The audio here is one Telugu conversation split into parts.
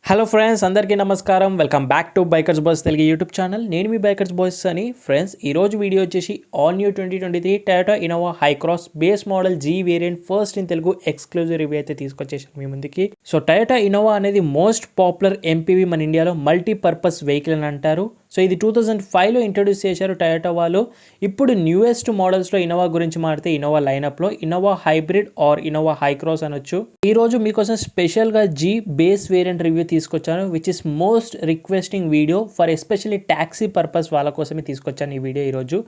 హలో ఫ్రెండ్స్, అందరికీ నమస్కారం. Welcome back to Bikers Boys Telugu YouTube channel. నేను మీ బైకర్స్ బాయ్స్ అని. ఫ్రెండ్స్, ఈరోజు వీడియో వచ్చేసి all new 2023 Toyota Innova high cross base model G variant first in Telugu exclusive review అయితే తీసుకొచ్చేసాను మీ ముందుకి. సో టయోటా ఇన్నోవా అనేది మోస్ట్ పాపులర్ ఎంపీవీ మన ఇండియాలో మల్టీపర్పస్ వెహికల్ అని అంటారు. సో ఇది 2005లో ఇంట్రడ్యూస్ చేశారు టయోటా వాళ్ళు. ఇప్పుడు న్యూయెస్ట్ మోడల్స్లో ఇన్నోవా గురించి మాడితే ఇన్నోవా లైనప్లో Innova hybrid or Innova Hycross అనొచ్చు. ఈరోజు మీకోసం స్పెషల్గా జీ బేస్ వేరియంట్ రివ్యూ తీసుకొచ్చాను, which is most requesting video for especially taxi purpose వాళ్ళ కోసమే తీసుకొచ్చాను ఈ వీడియో ఈరోజు.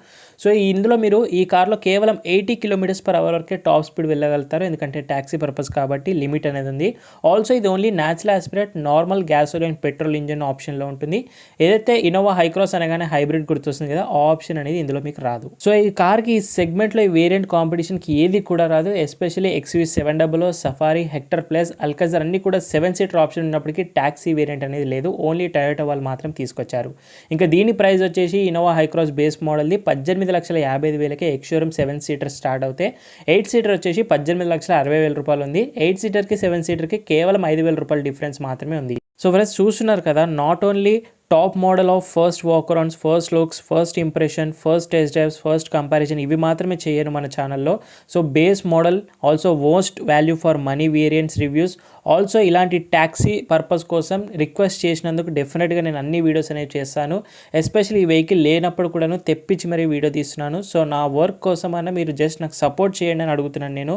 సో ఇందులో మీరు ఈ కార్లో కేవలం 80 km/h వరకే టాప్ స్పీడ్ వెళ్ళగలుగుతారు, ఎందుకంటే ట్యాక్సీ పర్పస్ కాబట్టి లిమిట్ అనేది ఉంది. ఆల్సో ఇది only natural aspirate normal gasoline petrol engine ఆప్షన్లో ఉంటుంది. ఏదైతే ఇన్నోవా హై క్రాస్ అనగానే హైబ్రిడ్ గుర్తొస్తుంది కదా, ఆ ఆప్షన్ అనేది ఇందులో మీకు రాదు. సో ఈ కార్కి ఈ సెగ్మెంట్లో ఈ వేరియంట్ కాంపిటీషన్కి ఏది కూడా రాదు. Especially XUV 700, safari, hectare plus, అల్కాజర్ అన్ని కూడా 7-seater ఆప్షన్ ఉన్నప్పటికీ ట్యాక్సీ వేరియంట్ అనేది లేదు. ఓన్లీ టయోటా వాళ్ళు మాత్రం తీసుకొచ్చారు. ఇంకా దీని ప్రైస్ వచ్చేసి ఇన్నోవా హై క్రాస్ బేస్ మోడల్ది 18,55,000కే ఎక్స్షోరూమ్ 7-seater స్టార్ట్ అవుతాయి. 8-seater వచ్చేసి 18,60,000 రూపాయలు ఉంది. 8-seaterకి 7-seaterకి కేవలం 5,000 రూపాయల డిఫరెన్స్ మాత్రమే ఉంది. సో ఫ్రెండ్స్, చూస్తున్నారు కదా, not only top model of first walk arounds, first looks, first impression, first test drives, first comparison ఇవి మాత్రమే చేయను మన ఛానల్లో. So base model, also most value for money variants reviews, also ఇలాంటి ట్యాక్సీ పర్పస్ కోసం రిక్వెస్ట్ చేసినందుకు డెఫినెట్గా నేను అన్ని వీడియోస్ అనేవి చేస్తాను. ఎస్పెషల్లీ ఈ వెహికల్ లేనప్పుడు కూడాను తెప్పించి మరీ వీడియో తీస్తున్నాను. సో నా వర్క్ కోసం అన్న మీరు జస్ట్ నాకు సపోర్ట్ చేయండి అని అడుగుతున్నాను. నేను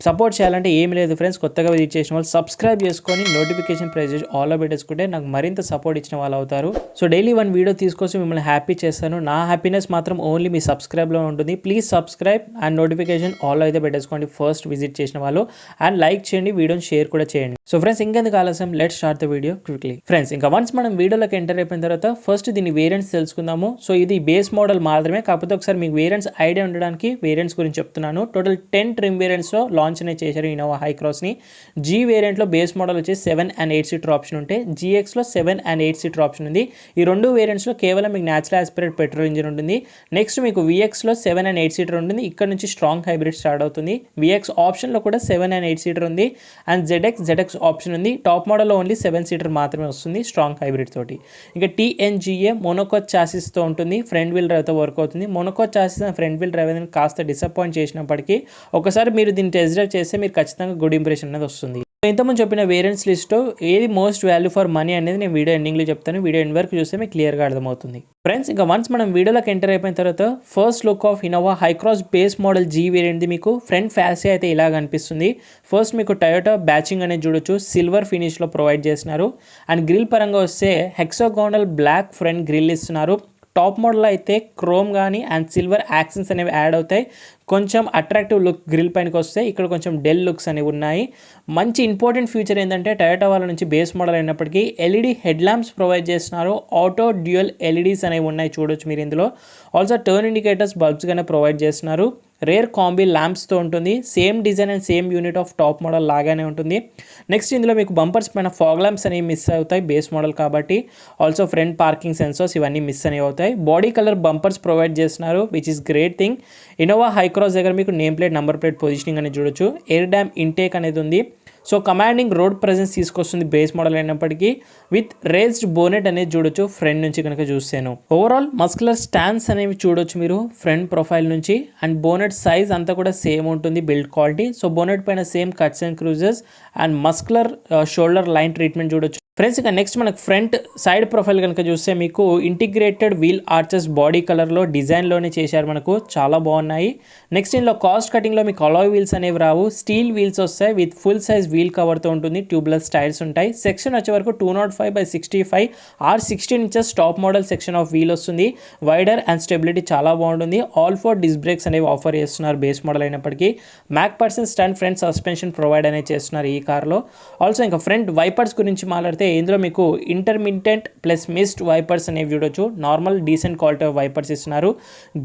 సపోర్ట్ చేయాలంటే ఏమి లేదు ఫ్రెండ్స్, కొత్తగా విజిట్ చేసిన వాళ్ళు సబ్స్క్రైబ్ చేసుకొని నోటిఫికేషన్ ప్రెస్ చేసి ఆల్లో పెట్టేసుకుంటే నాకు మరింత సపోర్ట్ ఇచ్చిన వాళ్ళు అవుతారు. సో డైలీ 1 వీడియో తీసుకొచ్చి మిమ్మల్ని హ్యాపీ చేస్తాను. నా హ్యాపీనెస్ మాత్రం ఓన్లీ మీ సబ్స్క్రైబ్లో ఉంటుంది. Please subscribe and notification all అయితే పెట్టేసుకోండి ఫస్ట్ విజిట్ చేసిన వాళ్ళు. అండ్ లైక్ చేయండి, వీడియోని షేర్ కూడా చేయండి. సో ఫ్రెండ్స్, ఇంకెందుకు ఆలస్యం, let's start the video quickly. Friends, ఇంకా వన్స్ మనం వీడియోలోకి ఎంటర్ అయిపోయిన తర్వాత ఫస్ట్ దీని వేరియంట్స్ తెలుసుకుందాము. సో ఇది బేస్ మోడల్ మాత్రమే, కాకపోతే ఒకసారి మీకు వేరియంట్స్ ఐడియా ఉండడానికి వేరియంట్స్ గురించి చెప్తున్నాను. టోటల్ 10 ట్రిమ్ వేరియంట్స్లో లాంచ్ అనేది చేశారు ఇన్నోవా హై క్రాస్ని. జీ వేరియంట్లో బేస్ మోడల్ వచ్చి 7 and 8-seater ఆప్షన్ ఉంటే, GXలో 7 and 8-seater ఆప్షన్ ఉంది. ఈ రెండు వేరియంట్స్లో కేవలం మీకు న్యాచురల్ ఆస్పిరేట్ పెట్రోల్ ఇంజిన్ ఉంటుంది. నెక్స్ట్ మీకు VXలో 7 and 8-seater ఉంటుంది. ఇక్కడ నుంచి స్ట్రాంగ్ హైబ్రిడ్ స్టార్ట్ అవుతుంది. VX ఆప్షన్లో కూడా 7 and 8-seater ఉంది. అండ్ ZX ఆప్షన్ ఉంది. టాప్ మోడల్లో ఓన్లీ 7-seater మాత్రమే వస్తుంది స్ట్రాంగ్ హైబ్రిడ్ తోటి. ఇంకా TNGA మోనోకోచ్ చాసిస్తో ఉంటుంది. ఫ్రంట్ వీల్ డ్రైవ్తో వర్క్ అవుతుంది. Monocoque chassis and front wheel drive అనేది కాస్త డిసప్పాయింట్ చేసినప్పటికీ ఒకసారి మీరు దీన్ని టెస్ట్ డ్రైవ్ చేస్తే మీరు ఖచ్చితంగా గుడ్ ఇంప్రెషన్ అనేది వస్తుంది. ఇంతకుముందు చెప్పిన వేరియంట్స్ లిస్ట్లో ఏది మోస్ట్ వాల్యూ ఫర్ మనీ అనేది నేను వీడియో ఎండింగ్లో చెప్తాను. వీడియో ఎండ్ వరకు చూస్తే మీకు క్లియర్గా అర్థమవుతుంది. ఫ్రెండ్స్, ఇంకా వన్స్ మనం వీడియోలోకి ఎంటర్ అయిపోయిన తర్వాత first look of Innova high cross base model G వేరియంట్ది మీకు ఫ్రంట్ ఫ్యాసీ అయితే ఇలా కనిపిస్తుంది. ఫస్ట్ మీకు టయోటా బ్యాచింగ్ అనేది చూడొచ్చు, సిల్వర్ ఫినిష్లో ప్రొవైడ్ చేస్తున్నారు. అండ్ గ్రిల్ పరంగా వస్తే హెక్సాగోనల్ బ్లాక్ ఫ్రంట్ గ్రిల్ ఇస్తున్నారు. టాప్ మోడల్లో అయితే క్రోమ్ కానీ అండ్ సిల్వర్ యాక్సెంట్స్ అనేవి యాడ్ అవుతాయి. కొంచెం అట్రాక్టివ్ లుక్ గ్రిల్ పైనకి వస్తే ఇక్కడ కొంచెం డెల్ లుక్స్ అనేవి ఉన్నాయి. మంచి ఇంపార్టెంట్ ఫీచర్ ఏంటంటే టయోటా వాళ్ళ నుంచి బేస్ మోడల్ అయినప్పటికీ LED హెడ్ ల్యాంప్స్ ప్రొవైడ్ చేస్తున్నారు. ఆటో డ్యూయల్ LEDs అనేవి ఉన్నాయి, చూడొచ్చు మీరు ఇందులో. ఆల్సో టర్న్ ఇండికేటర్స్ బల్బ్స్ గానే ప్రొవైడ్ చేస్తున్నారు. రేర్ కాంబీ ల్యాంప్స్తో ఉంటుంది. Same design and same unit of top model లాగానే ఉంటుంది. నెక్స్ట్ ఇందులో మీకు బంపర్స్ పైన ఫాగ్ ల్యాంప్స్ అనేవి మిస్ అవుతాయి బేస్ మోడల్ కాబట్టి. ఆల్సో ఫ్రంట్ పార్కింగ్ సెన్సర్స్ ఇవన్నీ మిస్ అనేవి అవుతాయి. బాడీ కలర్ బంపర్స్ ప్రొవైడ్ చేస్తున్నారు, which is great thing. Innova high cross దగ్గర మీకు name plate, number plate positioning అనేది చూడొచ్చు. ఎయిర్ డ్యామ్ ఇంటేక్ అనేది ఉంది. సో కమాండింగ్ రోడ్ ప్రెజెన్స్ తీసుకొస్తుంది బేస్ మోడల్ అయినప్పటికీ. విత్ రేజ్డ్ బోనెట్ అనేది చూడొచ్చు ఫ్రంట్ నుంచి కనుక చూస్తాను. ఓవరాల్ మస్కులర్ స్టాండ్స్ అనేవి చూడొచ్చు మీరు ఫ్రంట్ ప్రొఫైల్ నుంచి. అండ్ బోనెట్ సైజ్ అంతా కూడా సేమ్ ఉంటుంది, బిల్డ్ క్వాలిటీ. సో బోనెట్ పైన same cuts and క్రూజెస్ and muscular shoulder line treatment చూడొచ్చు. ఫ్రెండ్స్, ఇక నెక్స్ట్ మనకు ఫ్రంట్ సైడ్ ప్రొఫైల్ కనుక చూస్తే మీకు ఇంటిగ్రేటెడ్ వీల్ ఆర్చెస్ బాడీ కలర్లో డిజైన్లోనే చేశారు, మనకు చాలా బాగున్నాయి. నెక్స్ట్ ఇందులో కాస్ట్ కటింగ్లో మీకు అలాయ్ వీల్స్ అనేవి రావు, స్టీల్ వీల్స్ వస్తాయి. విత్ ఫుల్ సైజ్ వీల్ కవర్తో ఉంటుంది. ట్యూబ్లెస్ టైర్స్ ఉంటాయి. సెక్షన్ వచ్చే వరకు 205/65 or 16 inches top model section of wheel వస్తుంది. వైడర్ అండ్ స్టెబిలిటీ చాలా బాగుంటుంది. ఆల్ 4 డిస్క్ బ్రేక్స్ అనేవి ఆఫర్ చేస్తున్నారు బేస్ మోడల్ అయినప్పటికీ. MacPherson strut front suspension provide అనేది చేస్తున్నారు ఈ కార్లో. ఆల్సో ఇంకా ఫ్రంట్ వైపర్స్ గురించి మాట్లాడితే ఇందులో మీకు ఇంటర్మిటెంట్ ప్లస్ మిస్ట్ వైపర్స్ అనేవి చూడొచ్చు. Normal decent quality of wipers ఇస్తున్నారు.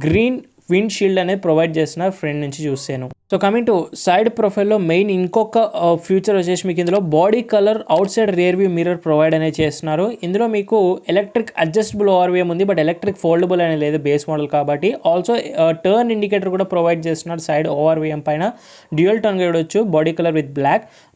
గ్రీన్ విండ్ షీల్డ్ అనేది ప్రొవైడ్ చేస్తున్నారు ఫ్రంట్ నుంచి చూసాను. సో కమింగ్ టు సైడ్ ప్రొఫైల్లో మెయిన్ ఇంకొక ఫ్యూచర్ వచ్చేసి మీకు ఇందులో body colour out side rear view mirror provide అనేది చేస్తున్నారు. ఇందులో మీకు ఎలక్ట్రిక్ అడ్జస్టబుల్ ఓఆర్వీఎం ఉంది, బట్ ఎలక్ట్రిక్ ఫోల్డబుల్ అనేది లేదు బేస్ మోడల్ కాబట్టి. ఆల్సో టర్న్ ఇండికేటర్ కూడా ప్రొవైడ్ చేస్తున్నారు సైడ్ ఓఆర్వీఎం పైన. డ్యూయల్ టర్న్ చూడొచ్చు, body colour with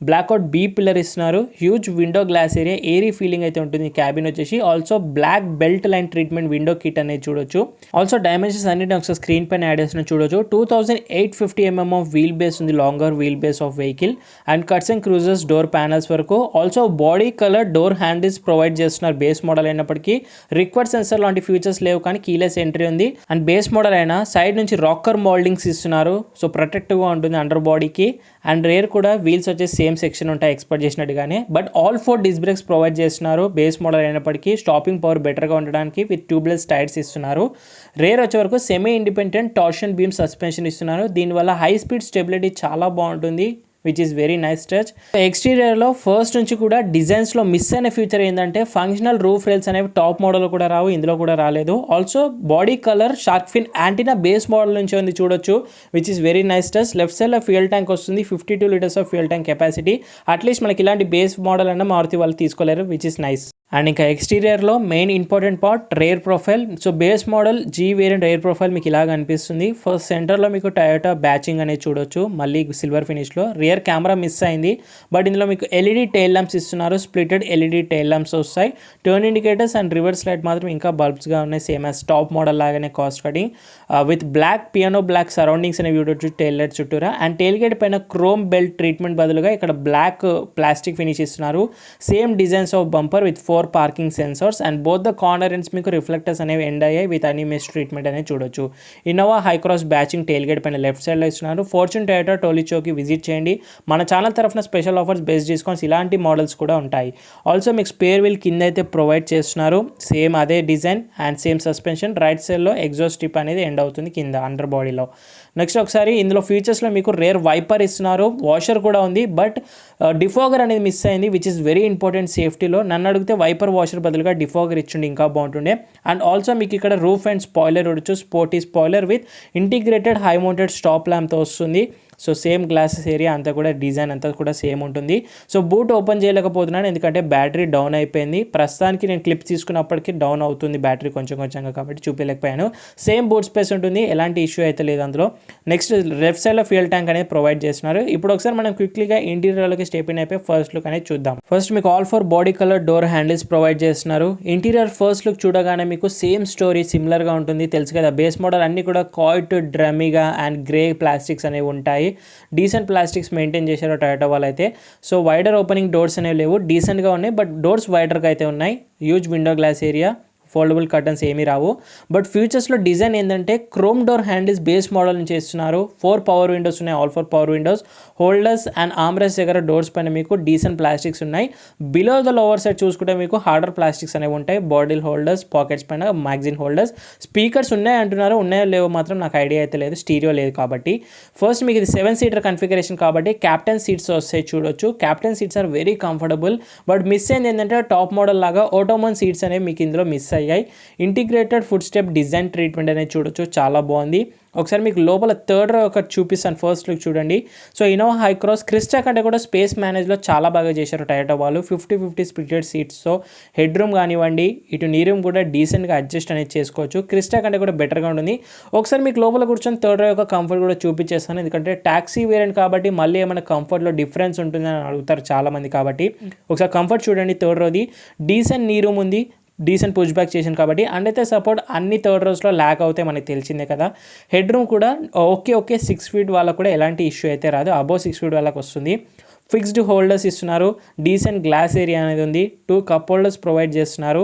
blackout be pillar ఇస్తున్నారు. Huge window glass area, airy feeling అయితే ఉంటుంది క్యాబిన్ వచ్చేసి. Also black belt line treatment window kit అనేది చూడొచ్చు. ఆల్సో డైమెన్షన్స్ అన్నిటి ఒకసారి స్క్రీన్ పైన యాడ్ చేసిన చూడొచ్చు. 2850 mm వీల్ బేస్ ఉంది, longer wheel base of vehicle and cuts and cruisers door panels వరకు. Also body colour door handles provide చేస్తున్నారు బేస్ మోడల్ అయినప్పటికీ. రిక్వర్డ్ సెన్సర్ లాంటి ఫీచర్స్ లేవు కానీ కీలెస్ ఎంట్రీ ఉంది. అండ్ బేస్ మోడల్ అయినా సైడ్ నుంచి రాకర్ మోల్డింగ్స్ ఇస్తున్నారు, సో ప్రొటెక్టివ్గా ఉంటుంది అండర్ బాడీకి. అండ్ రేర్ కూడా వీల్స్ వచ్చేసి సేమ్ సెక్షన్ ఉంటాయి ఎక్స్పెక్ట్ చేసినట్టుగానే. But all 4 disc brakes provide చేస్తున్నారు బేస్ మోడల్ అయినప్పటికీ. స్టాపింగ్ పవర్ బెటర్గా ఉండడానికి విత్ ట్యూబ్లెస్ టైర్స్ ఇస్తున్నారు. రేర్ వచ్చే వరకు semi independent torsion beam suspension ఇస్తున్నారు. దీనివల్ల హై స్పీడ్ స్టెబిలిటీ చాలా బాగుంటుంది, which is very nice touch. ఎక్స్టీరియర్లో ఫస్ట్ నుంచి కూడా డిజైన్స్లో మిస్ అయిన ఫీచర్ ఏంటంటే ఫంక్షనల్ రూఫ్ రైల్స్ అనేవి టాప్ మోడల్ కూడా రావు, ఇందులో కూడా రాలేదు. Also body colour shark fin antenna base model నుంచి ఉంది చూడొచ్చు, which is very nice touch. Left సైడ్లో ఫ్యూయల్ ట్యాంక్ వస్తుంది, 52 litres of fuel tank capacity. At least మనకి ఇలాంటి బేస్ మోడల్ అన్న మారుతి వాళ్ళు తీసుకోలేరు, విచ్ ఈస్ నైస్. అండ్ ఇంకా ఎక్స్టీరియర్లో main important part rear profile. So base model G variant rear profile మీకు ఇలాగ అనిపిస్తుంది. ఫస్ట్ సెంటర్లో మీకు టయోటా బ్యాచింగ్ అనేది చూడొచ్చు, మళ్ళీ సిల్వర్ ఫినిష్లో. రియర్ కెమెరా మిస్ అయింది, బట్ ఇందులో మీకు ఎల్ఈడి టైల్ ల్యాంప్స్ ఇస్తున్నారు, స్ప్లిటెడ్ ఎల్ఈడి టైల్ ల్యాంప్స్ వస్తాయి. Turn indicators and reverse light మాత్రం ఇంకా బల్బ్స్గా ఉన్నాయి, సేమ్ యాజ్ టాప్ మోడల్ లాగానే cost cutting. With black piano black surroundings అనేవి చూడొచ్చు టైల్ లైట్ చుట్టూరా. అండ్ టైల్ గేట్ పైన క్రోమ్ బెల్ట్ ట్రీట్మెంట్ బదులుగా ఇక్కడ బ్లాక్ ప్లాస్టిక్ ఫినిష్ ఇస్తున్నారు. Same designs of bumper with 4 parking sensors and both the corner ends మీకు రిఫ్లెక్టర్స్ అనేవి ఎండ్ అయ్యాయి విత్ అనిమేస్ ట్రీట్మెంట్ అనేది చూడొచ్చు. Innova high cross బ్యాచింగ్ tile gate పైన లెఫ్ట్ సైడ్లో ఇస్తున్నారు. ఫార్చ్యూన్ టయోటా టోలిచోకి విజిట్ చేయండి, మన ఛానల్ తరఫున స్పెషల్ ఆఫర్స్, బెస్ట్ డిస్కౌంట్స్ ఇలాంటి మోడల్స్ కూడా ఉంటాయి. ఆల్సో మీకు స్పేర్ వీల్ కింద అయితే ప్రొవైడ్ చేస్తున్నారు, సేమ్ అదే design and same suspension. Right సైడ్లో ఎగ్జాస్ట్ స్ట్రిప్ అనేది ఎండ్ అవుతుంది కింద అండర్ బాడీలో. నెక్స్ట్ ఒకసారి ఇందులో ఫీచర్స్లో మీకు రేర్ వైపర్ ఇస్తున్నారు, వాషర్ కూడా ఉంది, బట్ డిఫాగర్ అనేది మిస్ అయింది, విచ్ ఇస్ వెరీ ఇంపార్టెంట్ సేఫ్టీలో. నన్ను అడిగితే వైపర్ వాషర్ బదులుగా డిఫాగర్ ఇచ్చిండి ఇంకా బాగుంటుండే. అండ్ ఆల్సో మీకు ఇక్కడ రూఫ్ అండ్ స్పాయిలర్ చూడొచ్చు, sporty spoiler with integrated high mounted stop ల్యాంప్తో వస్తుంది. సో సేమ్ గ్లాసెస్ ఏరియా అంతా కూడా డిజైన్ అంతా కూడా సేమ్ ఉంటుంది. సో బూట్ ఓపెన్ చేయలేకపోతున్నాను ఎందుకంటే బ్యాటరీ డౌన్ అయిపోయింది. ప్రస్తుతానికి నేను క్లిప్ తీసుకున్నప్పటికీ డౌన్ అవుతుంది బ్యాటరీ కొంచెం కొంచెంగా, కాబట్టి చూపించలేకపోయాను. సేమ్ బూట్ స్పేస్ ఉంటుంది, ఎలాంటి ఇష్యూ అయితే లేదు అందులో. నెక్స్ట్ లెఫ్ట్ సైడ్లో ఫ్యూయల్ ట్యాంక్ అనేది ప్రొవైడ్ చేస్తున్నారు. ఇప్పుడు ఒకసారి మనం క్విక్లీగా ఇంటీరియర్లోకి స్టెప్ ఇన్ అయిపోయి ఫస్ట్ లుక్ అనేది చూద్దాం. ఫస్ట్ మీకు all 4 body colour door handles provide చేస్తున్నారు. ఇంటీరియర్ ఫస్ట్ లుక్ చూడగానే మీకు సేమ్ స్టోరీ సిమిలర్గా ఉంటుంది, తెలుసు కదా. బేస్ మోడల్ అన్ని కూడా కాయిట్ డ్రమ్మీగా అండ్ గ్రే ప్లాస్టిక్స్ అనేవి ఉంటాయి. డీసెంట్ ప్లాస్టిక్స్ మెయింటైన్ చేశారు టయోటా వాళ్ళు అయితే. సో వైడర్ ఓపెనింగ్ డోర్స్ అనేవి లేవు, డీసెంట్గా ఉన్నాయి, బట్ డోర్స్ వైడర్గా అయితే ఉన్నాయి. Huge window glass area, foldable curtains ఏమీ రావు. బట్ ఫ్యూచర్స్లో డిజైన్ ఏంటంటే chrome door handles base model నుంచి ఇస్తున్నారు. 4 పవర్ విండోస్ ఉన్నాయి, all 4 power windows. Holders and armrest దగ్గర డోర్స్ పైన మీకు డీసెంట్ ప్లాస్టిక్స్ ఉన్నాయి. బిలో ద లోవర్ సైడ్ చూసుకుంటే మీకు హార్డర్ ప్లాస్టిక్స్ అనేవి ఉంటాయి. బాటిల్ హోల్డర్స్, పాకెట్స్ పైన మ్యాగజైన్ హోల్డర్స్. స్పీకర్స్ ఉన్నాయి అంటున్నారు, ఉన్నాయో లేవో మాత్రం నాకు ఐడియా అయితే లేదు, స్టీరియో లేదు కాబట్టి. ఫస్ట్ మీకు ఇది 7 సీటర్ కన్ఫిగరేషన్ కాబట్టి క్యాప్టెన్ సీట్స్ వస్తాయి చూడొచ్చు. Captain seats are very comfortable, but miss అయింది ఏంటంటే టాప్ మోడల్ లాగా ఆటోమన్ సీట్స్ అనేవి మీకు ఇందులో మిస్ అయ్యాయి. Integrated food step design treatment అనేది చూడొచ్చు, చాలా బాగుంది. ఒకసారి మీకు లోపల థర్డ్ రో ఒకటి చూపిస్తాను, ఫస్ట్ లుక్ చూడండి. So Innova high cross Crysta కంటే కూడా స్పేస్ మేనేజ్లో చాలా బాగా చేశారు టయోటా వాళ్ళు. 50-50 splitted seats, so head room కానివ్వండి ఇటు నీ రూమ్ కూడా డీసెంట్గా అడ్జస్ట్ అనేది చేసుకోవచ్చు. క్రిస్టా కంటే కూడా బెటర్గా ఉంటుంది. ఒకసారి మీకు లోపల కూర్చొని థర్డ్ రో యొక్క కంఫర్ట్ కూడా చూపించేస్తాను, ఎందుకంటే టాక్సీ వేరియంట్ కాబట్టి మళ్ళీ ఏమైనా కంఫర్ట్లో డిఫరెన్స్ ఉంటుందని అడుగుతారు చాలామంది కాబట్టి. ఒకసారి కంఫర్ట్ చూడండి, థర్డ్ రోది డీసెంట్ నీ రూమ్ ఉంది, డీసెంట్ పుష్ బ్యాక్ చేసాను కాబట్టి. అండ్ అయితే సపోర్ట్ అన్ని థర్డ్ రోస్లో ల్యాక్ అవుతాయి మనకి తెలిసిందే కదా. హెడ్ రూమ్ కూడా ఓకే 6 ఫీట్ వాళ్ళకు కూడా ఎలాంటి ఇష్యూ అయితే రాదు, అబోవ్ 6 ఫీట్ వాళ్ళకి వస్తుంది. ఫిక్స్డ్ హోల్డర్స్ ఇస్తున్నారు, డీసెంట్ గ్లాస్ ఏరియా అనేది ఉంది, 2 కప్ హోల్డర్స్ ప్రొవైడ్ చేస్తున్నారు.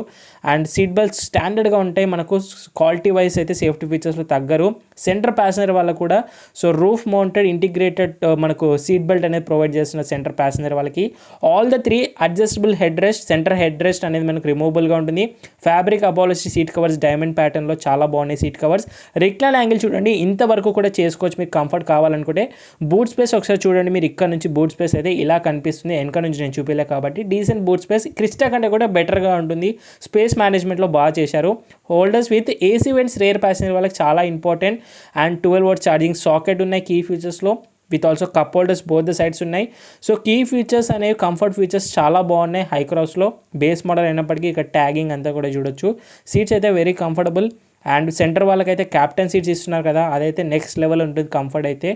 అండ్ సీట్ బెల్ట్స్ స్టాండర్డ్గా ఉంటాయి మనకు, క్వాలిటీ వైజ్ అయితే సేఫ్టీ ఫీచర్స్లో తగ్గరు. సెంటర్ ప్యాసింజర్ వాళ్ళకు కూడా సో రూఫ్ మౌంటెడ్ ఇంటిగ్రేటెడ్ మనకు సీట్ బెల్ట్ అనేది ప్రొవైడ్ చేస్తున్నారు సెంటర్ ప్యాసింజర్ వాళ్ళకి. All the 3 adjustable head rest, centre head rest అనేది మనకు రిమూవబుల్గా ఉంటుంది. Fabric apology seat covers diamond ప్యాటర్న్లో చాలా బాగున్నాయి సీట్ కవర్స్. రిక్లైన్ యాంగిల్ చూడండి, ఇంతవరకు కూడా చేసుకోవచ్చు మీకు కంఫర్ట్ కావాలనుకుంటే. బూట్ స్పేస్ ఒకసారి చూడండి, మీరు ఇక్కడ నుంచి బూట్ స్పేస్ అయితే ఇలా కనిపిస్తుంది. వెనక నుంచి నేను చూపించలే కాబట్టి డీసెంట్ బూట్ స్పేస్. క్రిస్టా కంటే కూడా బెటర్గా ఉంటుంది. స్పేస్ మేనేజ్మెంట్లో బాగా చేశారు. Holders with AC vents rear passenger వాళ్ళకి చాలా important. And 12 watt charging socket ఉన్నాయి కీ ఫీచర్స్లో. With also cup holders both the sides ఉన్నాయి. సో కీ ఫీచర్స్ అనేవి కంఫర్ట్ ఫీచర్స్ చాలా బాగున్నాయి హై క్రాస్లో. బేస్ మోడల్ అయినప్పటికీ ఇక్కడ ట్యాగింగ్ అంతా కూడా చూడొచ్చు. సీట్స్ అయితే వెరీ కంఫర్టబుల్. అండ్ సెంటర్ వాళ్ళకైతే క్యాప్టెన్ సీట్స్ ఇస్తున్నారు కదా, అదైతే నెక్స్ట్ లెవెల్ ఉంటుంది. కంఫర్ట్ అయితే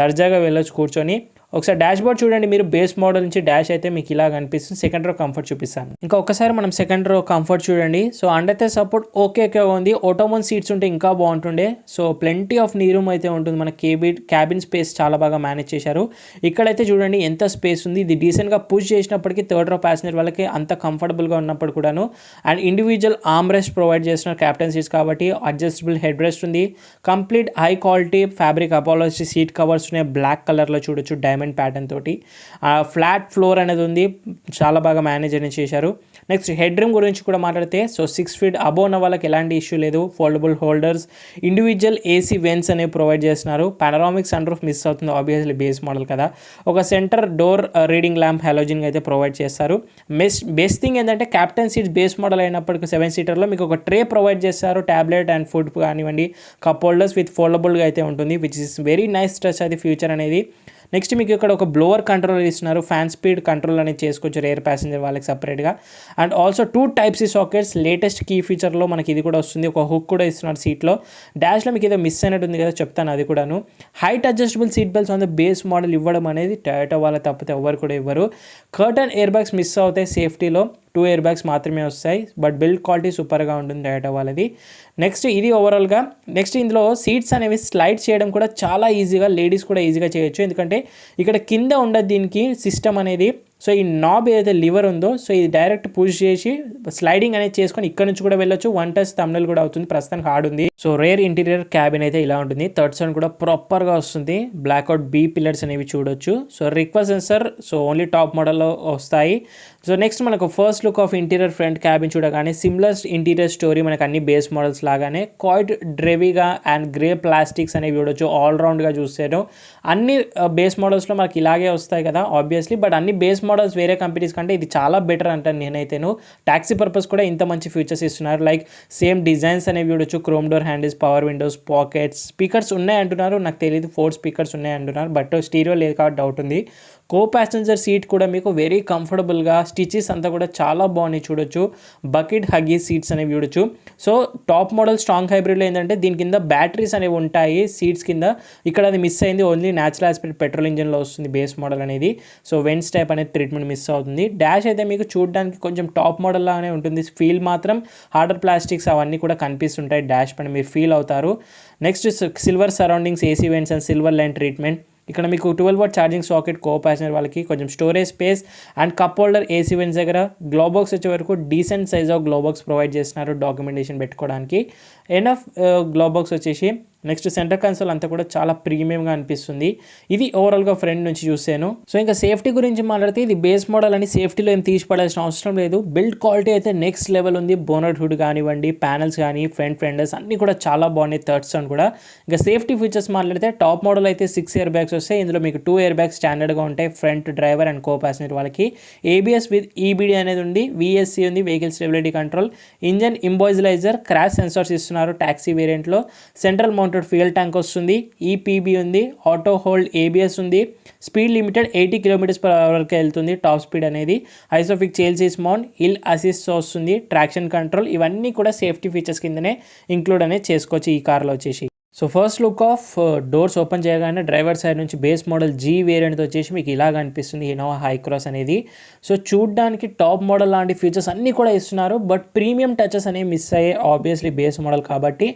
దర్జాగా వెళ్ళొచ్చు కూర్చొని. ఒకసారి డాష్ బోర్డ్ చూడండి మీరు. బేస్ మోడల్ నుంచి డాష్ అయితే మీకు ఇలా కనిపిస్తుంది. సెకండ్ రో కంఫర్ట్ చూపిస్తాను. ఇంకా ఒకసారి మనం సెకండ్ రో కంఫర్ట్ చూడండి. సో అండర్ సపోర్ట్ ఓకే ఉంది. ఆటోమోన్ సీట్స్ ఉంటే ఇంకా బాగుంటుండే. సో ప్లెంటీ ఆఫ్ నీ రూమ్ అయితే ఉంటుంది. మన క్యాబిన్ స్పేస్ చాలా బాగా మేనేజ్ చేశారు. ఇక్కడైతే చూడండి ఎంత స్పేస్ ఉంది. ఇది డీసెంట్గా పుష్ చేసినప్పటికీ థర్డ్ రో ప్యాసింజర్ వాళ్ళకి అంత కంఫర్టబుల్గా ఉన్నప్పుడు కూడాను. And individual arm rest provide చేస్తున్నారు క్యాప్టెన్ సీట్స్ కాబట్టి. అడ్జస్టబుల్ హెడ్ రెస్ట్ ఉంది. Complete high quality fabric apology seat covers ఉన్నాయి. బ్లాక్ కలర్లో చూడొచ్చు డైమండ్ ప్యాటర్న్ తోటి. ఫ్లాట్ ఫ్లోర్ అనేది ఉంది. చాలా బాగా మేనేజ్ అనేది చేశారు. నెక్స్ట్ హెడ్ రూమ్ గురించి కూడా మాట్లాడితే సో 6 feet అబోవ్ ఉన్న వాళ్ళకి ఎలాంటి ఇష్యూ లేదు. Foldable holders, individual AC vents అనేవి ప్రొవైడ్ చేస్తున్నారు. పానరామిక్ సన్ రూఫ్ మిస్ అవుతుంది ఆబ్వియస్లీ బేస్ మోడల్ కదా. ఒక centre door reading lamp halogen అయితే ప్రొవైడ్ చేస్తారు. బెస్ట్ థింగ్ ఏంటంటే క్యాప్టెన్ సీట్స్ బేస్ మోడల్ అయినప్పటికీ 7-seaterలో మీకు ఒక ట్రే ప్రొవైడ్ చేస్తారు. ట్యాబ్లెట్ అండ్ ఫుడ్ కానివ్వండి, కప్ హోల్డర్స్ విత్ ఫోల్డబుల్గా అయితే ఉంటుంది. Which is very nice touch అది ఫ్యూచర్ అనేది. నెక్స్ట్ మీకు ఇక్కడ ఒక బ్లోవర్ కంట్రోలర్ ఇస్తున్నారు. ఫ్యాన్ స్పీడ్ కంట్రోల్ అనేది చేసుకోవచ్చు రేర్ ప్యాసింజర్ వాళ్ళకి సపరేట్గా. And also 2 Type-C sockets. Latest key ఫీచర్లో మనకి ఇది కూడా వస్తుంది. ఒక హుక్ కూడా ఇస్తున్నారు సీట్లో. డాష్లో మీకు ఏదో మిస్ అయినట్టు ఉంది కదా, చెప్తాను అది కూడాను. Height adjustable seat belts on the base model ఇవ్వడం అనేది టయోటా వాళ్ళ తప్పితే ఎవరు కూడా ఇవ్వరు. కర్టన్ ఎయిర్ బ్యాగ్స్ మిస్ అవుతాయి సేఫ్టీలో. 2 ఎయిర్ బ్యాగ్స్ మాత్రమే వస్తాయి. బట్ బిల్డ్ క్వాలిటీ సూపర్గా ఉంటుంది టయోటా వాళ్ళది. నెక్స్ట్ ఇది ఓవరాల్గా. నెక్స్ట్ ఇందులో సీట్స్ అనేవి స్లైడ్ చేయడం కూడా చాలా ఈజీగా, లేడీస్ కూడా ఈజీగా చేయొచ్చు. ఎందుకంటే ఇక్కడ కింద ఉండదు దీనికి సిస్టమ్ అనేది. సో ఈ నాబ్ ఏదైతే లివర్ ఉందో సో ఇది డైరెక్ట్ పుష్ చేసి స్లైడింగ్ అనేది చేసుకొని ఇక్కడ నుంచి కూడా వెళ్ళొచ్చు. 1 touch థంబ్నెయిల్ కూడా అవుతుంది. ప్రస్తుతానికి హార్డ్ ఉంది. సో రేర్ ఇంటీరియర్ క్యాబిన్ అయితే ఇలా ఉంటుంది. థర్డ్ సౌండ్ కూడా ప్రాపర్గా వస్తుంది. బ్లాక్అవుట్ బీ పిల్లర్స్ అనేవి చూడొచ్చు. So request sensor so only top మోడల్లో వస్తాయి. సో నెక్స్ట్ మనకు first look of interior front cabin చూడగానే సిమ్లర్ ఇంటీరియర్ స్టోరీ మనకు అన్ని బేస్ మోడల్స్ లాగానే క్వైట్ డ్రెవీగా అండ్ గ్రే ప్లాస్టిక్స్ అనేవి చూడొచ్చు. ఆల్రౌండ్గా చూసాను అన్ని బేస్ మోడల్స్లో మనకి ఇలాగే వస్తాయి కదా ఆబ్వియస్లీ. బట్ అన్ని బేస్ మోడల్స్ వేరే కంపెనీస్ కంటే ఇది చాలా బెటర్ అంటాను నేనైతేను. టాక్సీ పర్పస్ కూడా ఇంత మంచి ఫీచర్స్ ఇస్తున్నారు. లైక్ సేమ్ డిజైన్స్ అనేవి చూడొచ్చు. Chrome door handles, power windows, pockets, speakers ఉన్నాయి అంటున్నారు. నాకు తెలియదు 4 స్పీకర్స్ ఉన్నాయి అంటున్నారు. బట్ స్టీరియో లేదు కాబట్టి డౌట్ ఉంది. కో ప్యాసింజర్ సీట్ కూడా మీకు వెరీ కంఫర్టబుల్గా, స్టిచెస్ అంతా కూడా చాలా బాగున్నాయి చూడొచ్చు. బకెట్ హగ్గీ సీట్స్ అనేవి చూడొచ్చు. సో టాప్ మోడల్ స్ట్రాంగ్ హైబ్రిడ్లో ఏంటంటే దీని కింద బ్యాటరీస్ అనేవి ఉంటాయి సీట్స్ కింద. ఇక్కడ అది మిస్ అయింది. ఓన్లీ న్యాచురల్ ఆస్పిరేట్ పెట్రోల్ ఇంజన్లో వస్తుంది బేస్ మోడల్ అనేది. సో వెంట్స్ టైప్ అనేది ట్రీట్మెంట్ మిస్ అవుతుంది. డాష్ అయితే మీకు చూడడానికి కొంచెం టాప్ మోడల్ లాగానే ఉంటుంది. ఫీల్ మాత్రం హార్డర్ ప్లాస్టిక్స్ అవన్నీ కూడా కనిపిస్తుంటాయి డాష్ పైన, మీరు ఫీల్ అవుతారు. Next silver surroundings, AC vents and silver line treatment. ఇక్కడ మీకు 12 watt charging socket co passenger వాళ్ళకి, కొంచెం storage space and cup holder AC vents దగ్గర. గ్లోబాక్స్ వచ్చే వరకు decent size of glovebox provide చేస్తున్నారు డాక్యుమెంటేషన్ పెట్టుకోవడానికి. ఎనఫ్ గ్లోబాక్స్ వచ్చేసి. నెక్స్ట్ సెంటర్ కన్సోల్ అంతా కూడా చాలా ప్రీమియంగా అనిపిస్తుంది. ఇది ఓవరాల్గా ఫ్రంట్ నుంచి చూసాను. సో ఇంకా సేఫ్టీ గురించి మాట్లాడితే ఇది బేస్ మోడల్ అని సేఫ్టీలో ఏం తీసిపడాల్సిన అవసరం లేదు. బిల్డ్ క్వాలిటీ అయితే నెక్స్ట్ లెవెల్ ఉంది. బోనట్ హుడ్ కానివ్వండి, ప్యానల్స్ కానీ, ఫ్రంట్ ఫెండర్స్ అన్నీ కూడా చాలా బాగున్నాయి. థర్డ్ సౌండ్ కూడా. ఇంకా సేఫ్టీ ఫీచర్స్ మాట్లాడితే టాప్ మోడల్ అయితే 6 ఎయిర్ బ్యాగ్స్ వస్తాయి. ఇందులో మీకు 2 ఎయిర్ బ్యాగ్స్ స్టాండర్డ్గా ఉంటాయి front driver and co passenger వాళ్ళకి. ఏబిఎస్ విత్ ఈబిడి అనేది ఉంది. విఎస్సి ఉంది, vehicle stability control. Engine immobilizer, crash sensors ఇస్తున్నారు టాక్సీ వేరియంట్లో. సెంట్రల్ మౌంటెడ్ ఫ్యూయల్ ట్యాంక్ వస్తుంది. ఈపీబీ ఉంది. ఆటో హోల్డ్ ఏబిఎస్ ఉంది. స్పీడ్ లిమిటెడ్ 80 km/h వెళ్తుంది టాప్ స్పీడ్ అనేది. ఐసోఫిక్ చేల్సిస్ మౌంట్, హిల్ అసిస్ట్ వస్తుంది, ట్రాక్షన్ కంట్రోల్. ఇవన్నీ కూడా సేఫ్టీ ఫీచర్స్ కిందనే ఇంక్లూడ్ అనేది చేసుకోవచ్చు ఈ కార్లో వచ్చేసి. So first look of doors open చేయగానే డ్రైవర్ సైడ్ నుంచి బేస్ మోడల్ జీ వేరియంట్తో వచ్చేసి మీకు ఇలాగ అనిపిస్తుంది ఇన్నోవా హై క్రాస్ అనేది. సో చూడ్డానికి టాప్ మోడల్ లాంటి ఫీచర్స్ అన్నీ కూడా ఇస్తున్నారు. బట్ ప్రీమియం టచెస్ అనేవి మిస్ అయ్యాయి ఆబ్వియస్లీ బేస్ మోడల్ కాబట్టి.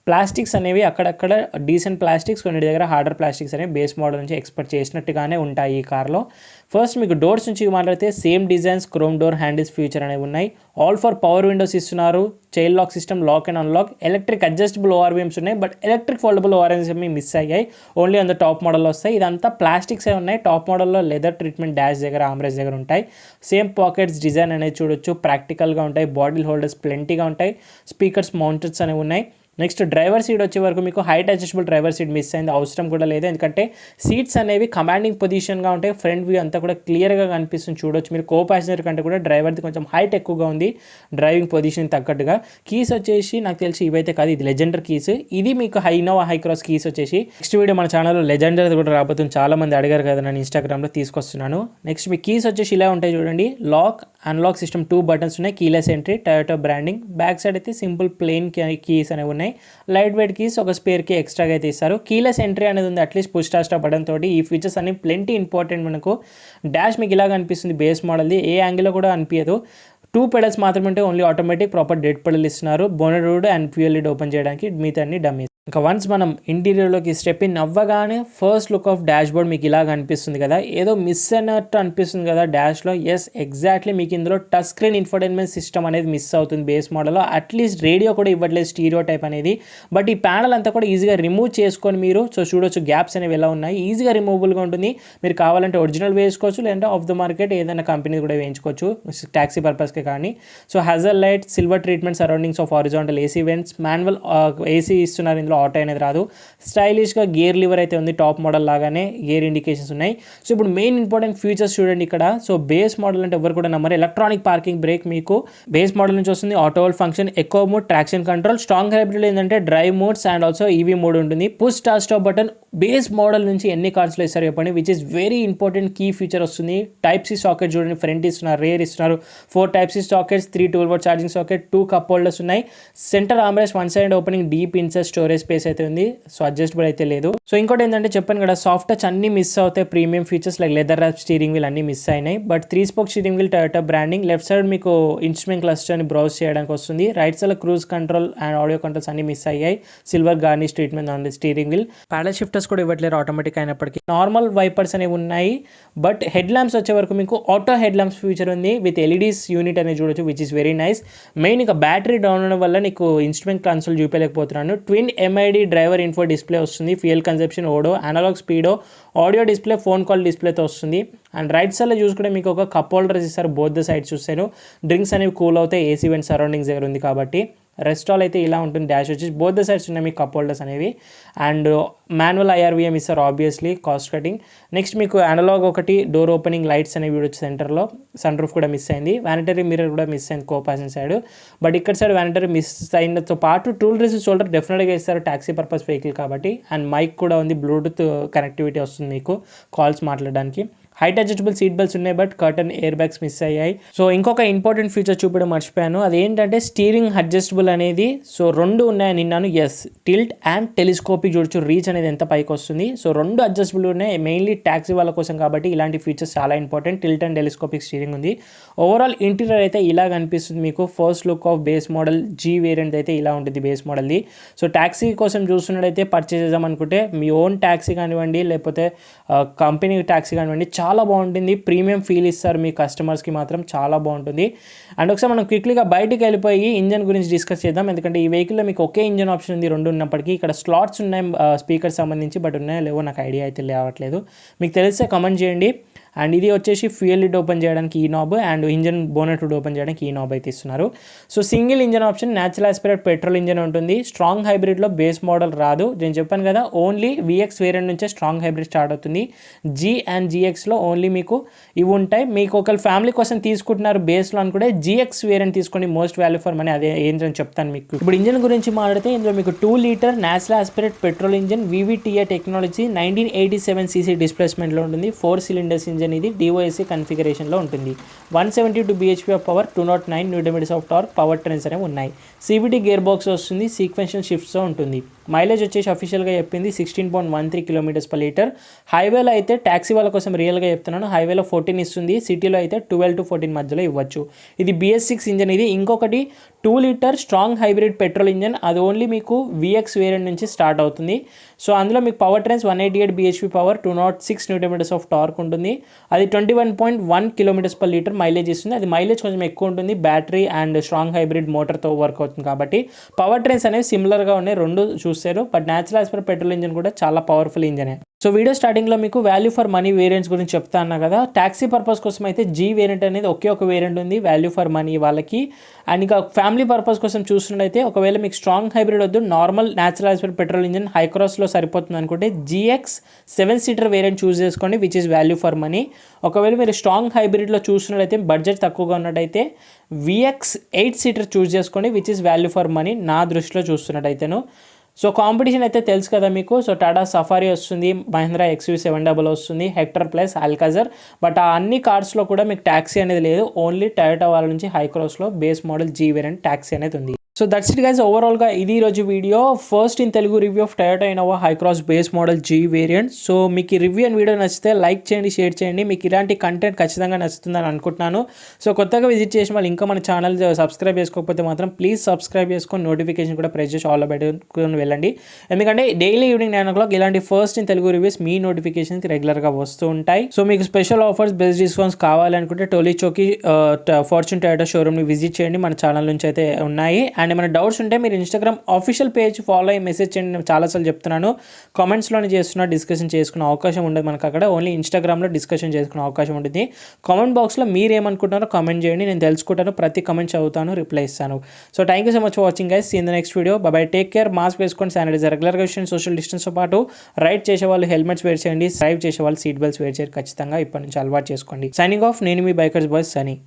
ప్లాస్టిక్స్ అనేవి అక్కడక్కడ డీసెంట్ ప్లాస్టిక్స్, కొన్ని దగ్గర హార్డర్ ప్లాస్టిక్స్ అనేవి బేస్ మోడల్ నుంచి ఎక్స్పెక్ట్ చేసినట్టుగానే ఉంటాయి ఈ కార్లో. ఫస్ట్ మీకు డోర్స్ నుంచి మాట్లాడితే same designs, chrome door handles feature అనేవి ఉన్నాయి. ఆల్ ఫర్ పవర్ విండోస్ ఇస్తున్నారు. Child lock system, lock and unlock. Electric adjustable ORVMs ఉన్నాయి. But electric foldable ORVMs miss అయ్యాయి. ఓన్లీ ఆన్ ద టాప్ మోడల్లో వస్తాయి. ఇదంతా ప్లాస్టిక్స్ ఉన్నాయి. టాప్ మోడల్లో లెదర్ ట్రీట్మెంట్ డాష్ దగ్గర, ఆమ్రెస్ దగ్గర ఉంటాయి. సేమ్ పాకెట్స్ డిజైన్ అనేది చూడొచ్చు. ప్రాక్టికల్గా ఉంటాయి. బాటిల్ హోల్డర్స్ ప్లెంటీగా ఉంటాయి. స్పీకర్స్ మౌంటెడ్స్ అనేవి ఉన్నాయి. నెక్స్ట్ డ్రైవర్ సీట్ వచ్చే వరకు మీకు height adjustable driver seat miss అయింది, అవసరం కూడా లేదు. ఎందుకంటే సీట్స్ అనేవి కమాండింగ్ పొజిషన్గా ఉంటాయి. ఫ్రంట్ వ్యూ అంతా కూడా క్లియర్గా కనిపిస్తుంది, చూడొచ్చు మీరు. కో ప్యాసింజర్ కంటే కూడా డ్రైవర్ది కొంచెం హైట్ ఎక్కువగా ఉంది డ్రైవింగ్ పొజిషన్ తగ్గట్టుగా. కీస్ వచ్చేసి నాకు తెలిసి ఇవైతే కాదు, ఇది లెజెండర్ కీస్. ఇది మీకు ఇన్నోవా హై క్రాస్ కీస్ వచ్చేసి. నెక్స్ట్ వీడియో మన ఛానల్లో లెజెండర్ కూడా రాబోతుంది, చాలా మంది అడిగారు కదా, నేను ఇన్స్టాగ్రామ్లో తీసుకొస్తున్నాను. నెక్స్ట్ మీ కీస్ వచ్చేసి ఇలా ఉంటాయి చూడండి. లాక్ అన్లాక్ సిస్టమ్ 2 బటన్స్ ఉన్నాయి. Keyless entry, Toyota branding. Back side అయితే సింపుల్ ప్లెయిన్ కీస్ అనేవి ఉన్నాయి. లైట్ వెయిట్ కీస్, ఒక స్పేర్ కీ ఎక్స్ట్రాగా అయితే ఇస్తారు. కీలెస్ ఎంట్రీ అనేది ఉంది, అట్లీస్ట్ పుష్ స్టార్ట్ బటన్ తోటి. ఈ ఫీచర్స్ అన్ని ప్లెంటీ ఇంపార్టెంట్ మనకు. డాష్ మీకు ఇలాగ అనిపిస్తుంది బేస్ మోడల్ది, ఏ యాంగిల్లో కూడా అనిపించదు. 2 పెడల్స్ మాత్రమే ఉంటే, only automatic proper dead pedal ఇస్తున్నారు. బోనెట్ రూడ్ అండ్ ఫ్యూయల్ లిడ్ ఓపెన్ చేయడానికి, మిగతా అన్ని డమ్మీ. ఇంకా వన్స్ మనం ఇంటీరియర్లోకి స్టెప్ ఇన్ అవ్వగానే first look of dashboard మీకు ఇలాగ అనిపిస్తుంది కదా, ఏదో మిస్ అయినట్టు అనిపిస్తుంది కదా డాష్లో. ఎస్, ఎగ్జాక్ట్లీ మీకు ఇందులో టచ్ స్క్రీన్ ఇన్ఫోటైన్మెంట్ సిస్టమ్ అనేది మిస్ అవుతుంది బేస్ మోడల్లో. అట్లీస్ట్ రేడియో కూడా ఇవ్వట్లేదు, స్టీరియో టైప్ అనేది. బట్ ఈ ప్యానల్ అంతా కూడా ఈజీగా రిమూవ్ చేసుకొని మీరు చూడొచ్చు, గ్యాప్స్ అనేవి ఎలా ఉన్నాయి, ఈజీగా రిమూవబుల్గా ఉంటుంది. మీరు కావాలంటే ఒరిజినల్ వేసుకోవచ్చు, లేదంటే ఆఫ్ ద మార్కెట్ ఏదైనా కంపెనీ కూడా వేయించుకోవచ్చు ట్యాక్సీ పర్పస్కి కానీ. So hazel light, silver treatment surroundings of horizontal AC vents, manual AC ఇస్తున్నారు ఇందులో, ఆటో అనేది రాదు. స్టైలిష్గా గేర్ లివర్ అయితే ఉంది, టాప్ మోడల్ లాగానే గేర్ ఇండికేషన్స్ ఉన్నాయి. సో ఇప్పుడు మెయిన్ ఇంపార్టెంట్ ఫీచర్స్ చూడండి ఇక్కడ. సో బేస్ మోడల్ అంటే ఎవరు కూడా నమ్మరు, ఎలక్ట్రానిక్ పార్కింగ్ బ్రేక్ మీకు బేస్ మోడల్ నుంచి వస్తుంది. Auto hold function, eco mode, traction control. Strong hybrid ఏంటంటే drive modes and also EV mode ఉంటుంది. Push start stop button base model నుంచి ఎన్ని కార్స్లో ఇస్తారు చెప్పండి, which is very important key feature వస్తుంది. టైప్ సి సాకెట్ చూడండి, ఫ్రంట్ ఇస్తున్నారు, రేర్ ఇస్తున్నారు. 4 type C sockets, 3 12V charging socket, 2 cup holders ఉన్నాయి. Centre armrest, 1 side opening, deep insert storage space అయితే ఉంది. సో అడ్జస్టబుల్ అయితే లేదు. సో ఇంకోటి ఏంటంటే చెప్పాను కదా, సాఫ్ట్ టచ్ అన్ని మిస్ అవుతాయి. Premium features like leather wrap steering wheel అన్ని మిస్ అయినాయి. But 3 spoke steering wheel, Toyota branding. Left side మీకు ఇన్స్ట్రుమెంట్ క్లస్టర్ అని బ్రౌజ్ చేయడానికి వస్తుంది. Right side cruise control and audio controls అన్ని మిస్ అయ్యాయి. సిల్వర్ గార్నిష్ ట్రీట్మెంట్ ఉంది స్టీరింగ్ వీల్. ప్యాడల్ షిఫ్టర్స్ కూడా ఇవ్వట్లేరు ఆటోమేటిక్ అయినప్పటికీ. నార్మల్ వైపర్స్ అనేవి ఉన్నాయి. బట్ హెడ్ ల్యాంప్స్ వచ్చే వరకు మీకు ఆటో హెడ్ ల్యాంప్స్ ఫీచర్ ఉంది విత్ ఎల్ఈడీస్ యూనిట్ అనేది చూడొచ్చు, which is very nice. Main ఇక బ్యాటరీ డౌన్ అవడం వల్ల నీకు ఇన్స్ట్రుమెంట్ కన్సోల్ చూపించలేకపోతున్నాను. Twin MID driver info display వస్తుంది. Fuel consumption, odo, analogue speedo, audio display, phone call డిస్ప్లేతో వస్తుంది. అండ్ రైట్ సైడ్లో చూసుకుంటే మీకు ఒక కప్ హోల్డర్స్ ఇస్తారు, బోత్ ద సైడ్స్ చూస్తారు. డ్రింక్స్ అనేవి కూల్ అవుతాయి, ఏసీ వెంట్ సరౌండింగ్స్ దగ్గర ఉంది కాబట్టి. రెస్ట్ ఆల్ అయితే ఇలా ఉంటుంది. డాష్ వచ్చేసి బోత్ ద సైడ్స్ ఉన్నాయి మీకు కప్ హోల్డర్స్ అనేవి. అండ్ మాన్యువల్ ఐఆర్వీఎం ఇస్తారు, ఆబ్వియస్లీ కాస్ట్ కటింగ్. నెక్స్ట్ మీకు అనలాగ్ ఒకటి, డోర్ ఓపెనింగ్ లైట్స్ అనేవి వచ్చి సెంటర్లో. సన్ రూఫ్ కూడా మిస్ అయింది. వ్యానిటరీ మిర్రర్ కూడా మిస్ అయింది కో ప్యాసింజర్ సైడ్. బట్ ఇక్కడ సైడ్ వ్యానిటరీ మిస్ అయినతో పాటు టూల్ రిసిస్ట్ షోల్డర్ డెఫినెట్గా ఇస్తారు ట్యాక్సీ పర్పస్ వెహికల్ కాబట్టి. అండ్ మైక్ కూడా ఉంది, బ్లూటూత్ కనెక్టివిటీ వస్తుంది మీకు కాల్స్ మాట్లాడడానికి. హైట్ అడ్జస్టబుల్ సీట్ బెల్ట్స్ ఉన్నాయి, but curtain air bags miss అయ్యాయి. సో ఇంకొక ఇంపార్టెంట్ ఫీచర్ చూపడం మర్చిపోయాను, అదేంటంటే స్టీరింగ్ అడ్జస్టబుల్ అనేది. సో 2 ఉన్నాయని నిన్నాను. ఎస్, టిల్ట్ అండ్ టెలిస్కోపిక్ చూడొచ్చు, రీచ్ అనేది ఎంత పైకి వస్తుంది. సో 2 అడ్జస్టబుల్ ఉన్నాయి, మెయిన్లీ ట్యాక్సీ వాళ్ళ కోసం కాబట్టి ఇలాంటి ఫీచర్స్ చాలా important. Tilt and telescopic steering ఉంది. ఓవరాల్ ఇంటీరియర్ అయితే ఇలా కనిపిస్తుంది మీకు. First look of base model G variant అయితే ఇలా ఉంటుంది బేస్ మోడల్ది. సో ట్యాక్సీ కోసం చూస్తున్నట్టయితే పర్చేస్ చేద్దాం అనుకుంటే మీ ఓన్ ట్యాక్సీ కానివ్వండి, లేకపోతే కంపెనీ ట్యాక్సీ కానివ్వండి, చాలా బాగుంటుంది. ప్రీమియం ఫీల్ ఇస్తారు మీ కస్టమర్స్కి, మాత్రం చాలా బాగుంటుంది. అండ్ ఒకసారి మనం క్విక్లీగా బయటికి వెళ్ళిపోయి ఇంజన్ గురించి డిస్కస్ చేద్దాం. ఎందుకంటే ఈ వెహికల్లో మీకు ఒకే ఇంజన్ ఆప్షన్ ఉంది 2 ఉన్నప్పటికీ. ఇక్కడ స్లాట్స్ ఉన్నాయి స్పీకర్ సంబంధించి, బట్ ఉన్నాయో లేవో నాకు ఐడియా అయితే లేవట్లేదు. మీకు తెలిస్తే కమెంట్ చేయండి. అండ్ ఇది వచ్చేసి ఫ్యూయల్ లిడ్ ఓపెన్ చేయడానికి ఈ knob, and engine bonnet lid open చేయడానికి ఈ నాబ్ అయితే ఇస్తున్నారు. So single engine option, natural aspirate petrol engine ఉంటుంది. స్ట్రాంగ్ హైబ్రిడ్లో బేస్ మోడల్ రాదు, నేను చెప్పాను కదా, ఓన్లీ విఎక్స్ వేరియంట్ నుంచే స్ట్రాంగ్ హైబ్రిడ్ స్టార్ట్ అవుతుంది. జీ అండ్ జీఎక్స్లో ఓన్లీ మీకు ఇవి ఉంటాయి. మీకు ఒకళ్ళు ఫ్యామిలీ కోసం తీసుకుంటున్నారు బేస్లో అనుకుంటే జీఎక్స్ వేరియంట్ తీసుకోండి, మోస్ట్ వాల్యూ ఫర్ మనీ. అదే ఏంటని చెప్తాను మీకు. ఇప్పుడు ఇంజన్ గురించి మాట్లాడితే ఇందులో మీకు 2 litre natural aspirate petrol engine, VVTA technology, 1987cc డిస్ప్లేస్మెంట్లో ఉంటుంది. 4 సిలిండర్స్ ఇంజన్ ఇది డిఓఎస్సి కన్ఫిగరేషన్లో ఉంటుంది. 172 bhp of power, 209 Nm of torque, power trains అనేవి ఉన్నాయి. CVT గేర్ బాక్స్ వస్తుంది, సీక్వెన్షియల్ షిఫ్ట్స్తో ఉంటుంది. మైలేజ్ వచ్చేసి అఫీషియల్గా చెప్పింది 16.13 km/లీటర్. హైవేలో అయితే ట్యాక్సీ వాళ్ళ కోసం రియల్గా చెప్తున్నాను, హైవేలో 14 ఇస్తుంది, సిటీలో అయితే 12 to 14 మధ్యలో ఇవ్వచ్చు. ఇది BS6 ఇంజన్. ఇది ఇంకొకటి 2 litre strong hybrid petrol engine, అది ఓన్లీ మీకు VX వేరియంట్ నుంచి స్టార్ట్ అవుతుంది. సో అందులో మీకు power trains 188 bhp power, 206 Nm of torque ఉంటుంది. అది 21.1 km/లీటర్ మైలేజ్ ఇస్తుంది. అది మైలేజ్ కొంచెం ఎక్కువ ఉంటుంది, బ్యాటరీ అండ్ స్ట్రాంగ్ హైబ్రిడ్ మోటార్తో వర్క్ అవుతుంది కాబట్టి. పవర్ ట్రైన్స్ అనేవి సిమిలర్గా ఉన్నాయి, 2 చూస్తారు. But natural aspirate petrol engine కూడా చాలా పవర్ఫుల్ ఇంజనే. సో వీడియో స్టార్టింగ్లో మీకు వాల్యూ ఫర్ మనీ వేరియంట్స్ గురించి చెప్తా అన్నా కదా. ట్యాక్సీ పర్పస్ కోసం అయితే జీ వేరియంట్ అనేది ఒకే ఒక వేరియంట్ ఉంది వాల్యూ ఫర్ మనీ వాళ్ళకి. అండ్ ఇంకా ఫ్యామిలీ పర్పస్ కోసం చూస్తున్నట్టయితే ఒకవేళ మీకు స్ట్రాంగ్ హైబ్రిడ్ వద్దు, normal natural aspirated petrol engine హై క్రాస్లో సరిపోతుంది అనుకుంటే GX 7-seater వేరియంట్ చూస్ చేసుకోండి, which is value for money. ఒకవేళ మీరు స్ట్రాంగ్ హైబ్రిడ్లో చూస్తున్నట్టయితే బడ్జెట్ తక్కువగా ఉన్నట్టయితే VX 8-seater చూస్ చేసుకోండి, which is value for money నా దృష్టిలో చూస్తున్నట్టయితేను. సో కాంపిటీషన్ అయితే తెలుసు కదా మీకు. సో టాటా సఫారీ వస్తుంది, మహీంద్రా XUV700 వస్తుంది, హెక్టర్ ప్లస్ ఆల్కాజర్. బట్ ఆ అన్ని కార్స్లో కూడా మీకు ట్యాక్సీ అనేది లేదు, ఓన్లీ టయోటా వాళ్ళ నుంచి హై క్రాస్లో base model G variant taxi అనేది ఉంది. సో దట్స్ ఇట్ గైస్, ఓవరాల్గా ఇది ఈరోజు video. First in Telugu review of Toyota Innova high cross base model G variant. So మీకు ఈ రివ్యూ అండ్ వీడియో నచ్చితే లైక్ చేయండి, షేర్ చేయండి. మీకు ఇలాంటి కంటెంట్ ఖచ్చితంగా నచ్చుతుందని అనుకుంటున్నాను. సో కొత్తగా విజిట్ చేసిన వాళ్ళు ఇంకా మన ఛానల్ సబ్స్క్రైబ్ చేసుకోకపోతే మాత్రం ప్లీజ్ సబ్స్క్రైబ్ చేసుకొని నోటిఫికేషన్ కూడా ప్రెస్ చేసి ఆల్ పెట్టుకొని వెళ్ళండి. ఎందుకంటే డైలీ ఈవినింగ్ 9 o'clock ఇలాంటి ఫస్ట్ ఇన్ తెలుగు రివ్యూస్ మీ నోటిఫికేషన్కి రెగ్యులర్గా వస్తూ ఉంటాయి. సో మీకు స్పెషల్ ఆఫర్స్, బెస్ట్ డిస్కౌంట్స్ కావాలనుకుంటే టోలీ చౌకీ ఫార్చ్యూన్ టయోటా షోరూమ్ని విజిట్ చేయండి, మన ఛానల్ నుంచి అయితే ఉన్నాయి. అండ్ ఏమైనా డౌట్స్ ఉంటే మీరు ఇన్స్టాగ్రామ్ ఆఫీషియల్ పేజ్ ఫాలో అయ్యి మెసేజ్ చేయండి. నేను చాలాసార్లు చెప్తున్నాను, కామెంట్స్లోనే చేస్తున్నా, డిస్కషన్ చేసుకునే అవకాశం ఉండదు మనకు అక్కడ, ఓన్లీ ఇన్స్టాగ్రామ్లో డిస్కషన్ చేసుకునే అవకాశం ఉంటుంది. కామెంట్ బాక్స్లో మీరు ఏమనుకుంటున్నారో కామెంట్ చేయండి, నేను తెలుసుకుంటాను, ప్రతి కామెంట్ చదువుతాను, రిప్లై ఇస్తాను. So thank you so much for watching guys, see in the next video. Bye, take care, mask వేసుకోండి, శానిటైజర్ రెగ్యులర్గా విషయం, సోషల్ డిస్టెన్స్తో పాటు రైడ్ చేసే వాళ్ళు హెల్మెట్స్ వేర్ చేయండి, డ్రైవ్ చేసే వాళ్ళు సీట్ బెల్ట్స్ వేర్ చేయండి, ఖచ్చితంగా ఇప్పటి నుంచి అలవాటు చేసుకోండి. సైనింగ్ ఆఫ్, నేను మీ బైకర్స్ బాయ్స్ సనీ.